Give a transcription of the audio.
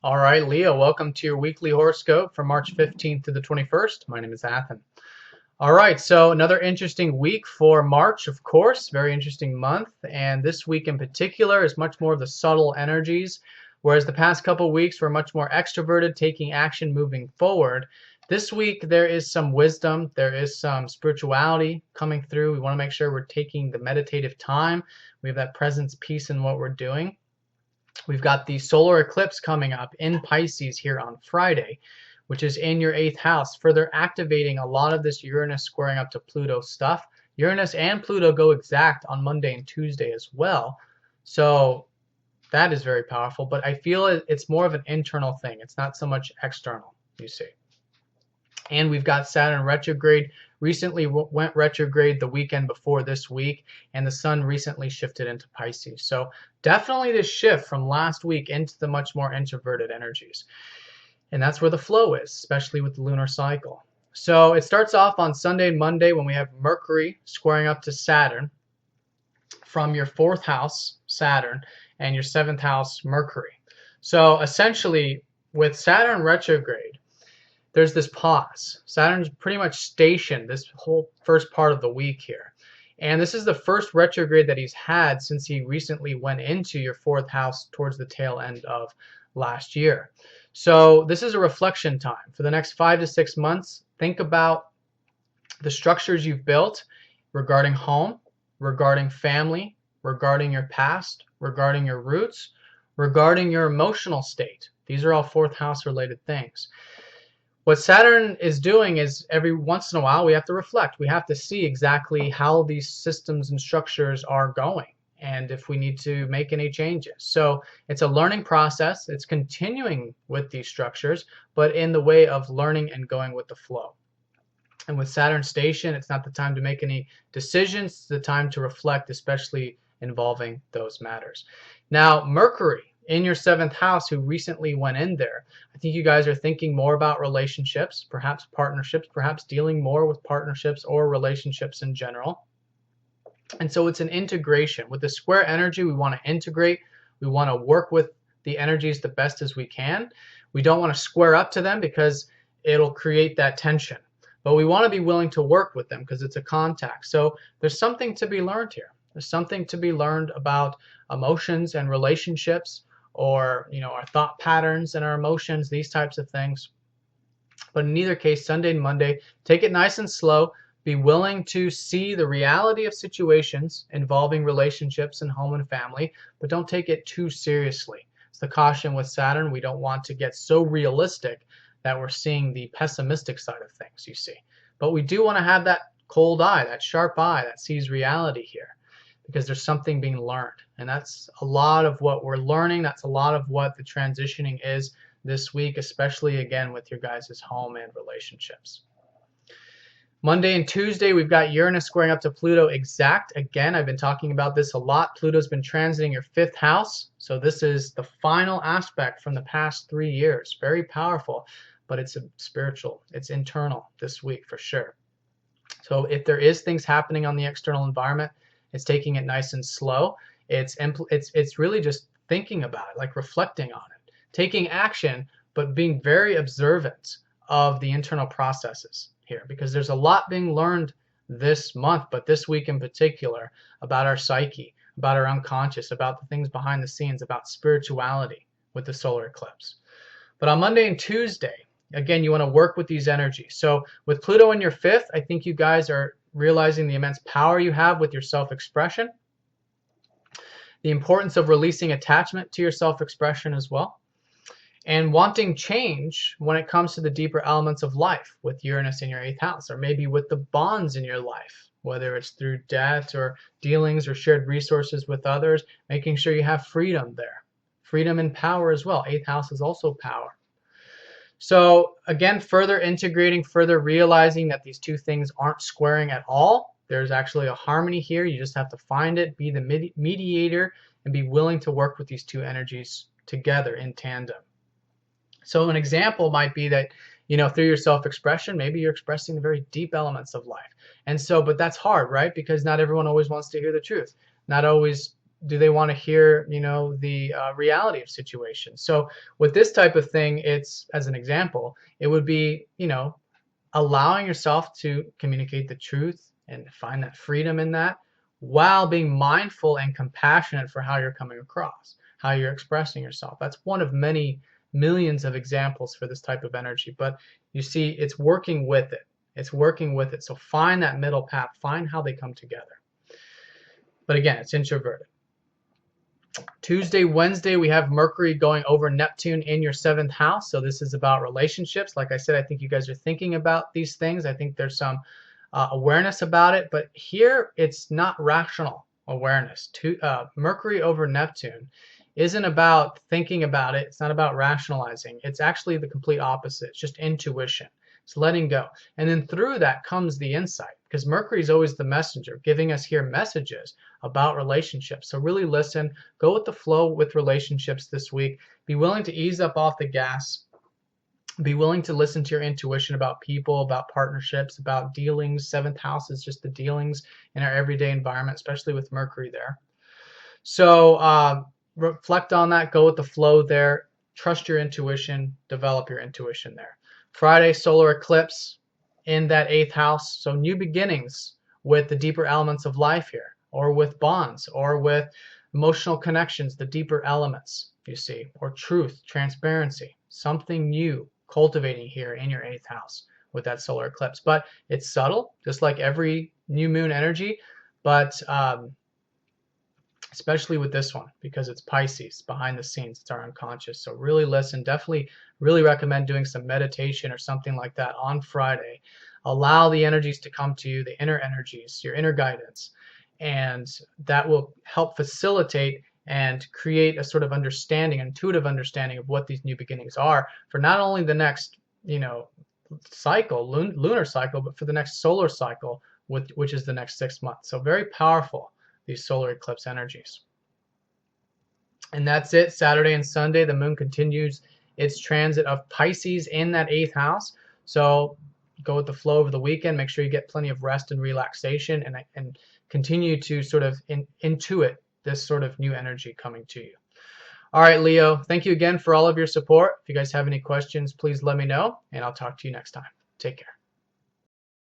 All right, Leo, welcome to your weekly horoscope from March 15th to the 21st. My name is Athen. All right, so another interesting week for March, of course, very interesting month. And this week in particular is much more of the subtle energies, whereas the past couple weeks were much more extroverted, taking action, moving forward. This week, there is some wisdom, there is some spirituality coming through. We want to make sure we're taking the meditative time. We have that presence, peace in what we're doing. We've got the solar eclipse coming up in Pisces here on Friday, which is in your 8th house, further activating a lot of this Uranus squaring up to Pluto stuff. Uranus and Pluto go exact on Monday and Tuesday as well. So that is very powerful, but I feel it's more of an internal thing. It's not so much external, you see. And we've got Saturn retrograde. Recently went retrograde the weekend before this week, and the sun recently shifted into Pisces. So definitely this shift from last week into the much more introverted energies. And that's where the flow is, especially with the lunar cycle. So it starts off on Sunday and Monday when we have Mercury squaring up to Saturn from your 4th house, Saturn, and your 7th house, Mercury. So essentially, with Saturn retrograde, there's this pause. Saturn's pretty much stationed this whole first part of the week here. And this is the first retrograde that he's had since he recently went into your 4th house towards the tail end of last year. So this is a reflection time. For the next 5 to 6 months, think about the structures you've built regarding home, regarding family, regarding your past, regarding your roots, regarding your emotional state. These are all 4th house related things. What Saturn is doing is every once in a while we have to reflect. We have to see exactly how these systems and structures are going and if we need to make any changes. So it's a learning process. It's continuing with these structures, but in the way of learning and going with the flow. And with Saturn station, it's not the time to make any decisions. It's the time to reflect, especially involving those matters. Now, Mercury in your 7th house, who recently went in there, I think you guys are thinking more about relationships, perhaps partnerships, perhaps dealing more with partnerships or relationships in general. And so it's an integration. With the square energy, we want to integrate. We want to work with the energies the best as we can. We don't want to square up to them because it'll create that tension. But we want to be willing to work with them because it's a contact. So there's something to be learned here. There's something to be learned about emotions and relationships, or our thought patterns and our emotions, these types of things. But in either case, Sunday and Monday, take it nice and slow. Be willing to see the reality of situations involving relationships and home and family, but don't take it too seriously. It's the caution with Saturn. We don't want to get so realistic that we're seeing the pessimistic side of things, you see. But we do want to have that cold eye, that sharp eye that sees reality here, because there's something being learned. And that's a lot of what we're learning. That's a lot of what the transitioning is this week, especially again with your guys' home and relationships. Monday and Tuesday, we've got Uranus squaring up to Pluto exact. Again, I've been talking about this a lot. Pluto's been transiting your 5th house. So this is the final aspect from the past 3 years. Very powerful, but it's spiritual. It's internal this week for sure. So if there is things happening on the external environment, it's taking it nice and slow. It's really just thinking about it, like reflecting on it, taking action, but being very observant of the internal processes here, because there's a lot being learned this month, but this week in particular, about our psyche, about our unconscious, about the things behind the scenes, about spirituality with the solar eclipse. But on Monday and Tuesday, again, you want to work with these energies. So with Pluto in your 5th, I think you guys are realizing the immense power you have with your self-expression, the importance of releasing attachment to your self-expression as well, and wanting change when it comes to the deeper elements of life with Uranus in your 8th house, or maybe with the bonds in your life, whether it's through debt or dealings or shared resources with others, making sure you have freedom there. Freedom and power as well. 8th house is also power. So again, further integrating, further realizing that these two things aren't squaring at all. There's actually a harmony here. You just have to find it, be the mediator, and be willing to work with these two energies together in tandem. So an example might be that, through your self-expression, maybe you're expressing the very deep elements of life. And so, but that's hard, right? Because not everyone always wants to hear the truth. Not always do they want to hear, the reality of situations? So with this type of thing, it's, as an example, it would be, allowing yourself to communicate the truth and find that freedom in that, while being mindful and compassionate for how you're coming across, how you're expressing yourself. That's one of many millions of examples for this type of energy. But you see, it's working with it. It's working with it. So find that middle path. Find how they come together. But again, it's introverted. Tuesday, Wednesday, we have Mercury going over Neptune in your 7th house. So this is about relationships. Like I said, I think you guys are thinking about these things. I think there's some awareness about it. But here, it's not rational awareness. Mercury over Neptune isn't about thinking about it. It's not about rationalizing. It's actually the complete opposite. It's just intuition. It's letting go. And then through that comes the insight, because Mercury is always the messenger, giving us here messages about relationships. So really listen, go with the flow with relationships this week. Be willing to ease up off the gas. Be willing to listen to your intuition about people, about partnerships, about dealings. 7th house is just the dealings in our everyday environment, especially with Mercury there. So reflect on that, go with the flow there, trust your intuition, develop your intuition there. Friday, solar eclipse in that 8th house. So new beginnings with the deeper elements of life here, or with bonds, or with emotional connections, the deeper elements, you see, or truth, transparency, something new cultivating here in your 8th house with that solar eclipse. But it's subtle, just like every new moon energy, but especially with this one, because it's Pisces, behind the scenes, it's our unconscious. So really listen, definitely really recommend doing some meditation or something like that on Friday. Allow the energies to come to you, the inner energies, your inner guidance, and that will help facilitate and create a sort of understanding, intuitive understanding of what these new beginnings are for not only the next, cycle, lunar cycle, but for the next solar cycle, which is the next 6 months. So very powerful, these solar eclipse energies. And that's it. Saturday and Sunday, the moon continues its transit of Pisces in that 8th house. So go with the flow over the weekend. Make sure you get plenty of rest and relaxation, and continue to sort of intuit this sort of new energy coming to you. All right, Leo, thank you again for all of your support. If you guys have any questions, please let me know, and I'll talk to you next time. Take care.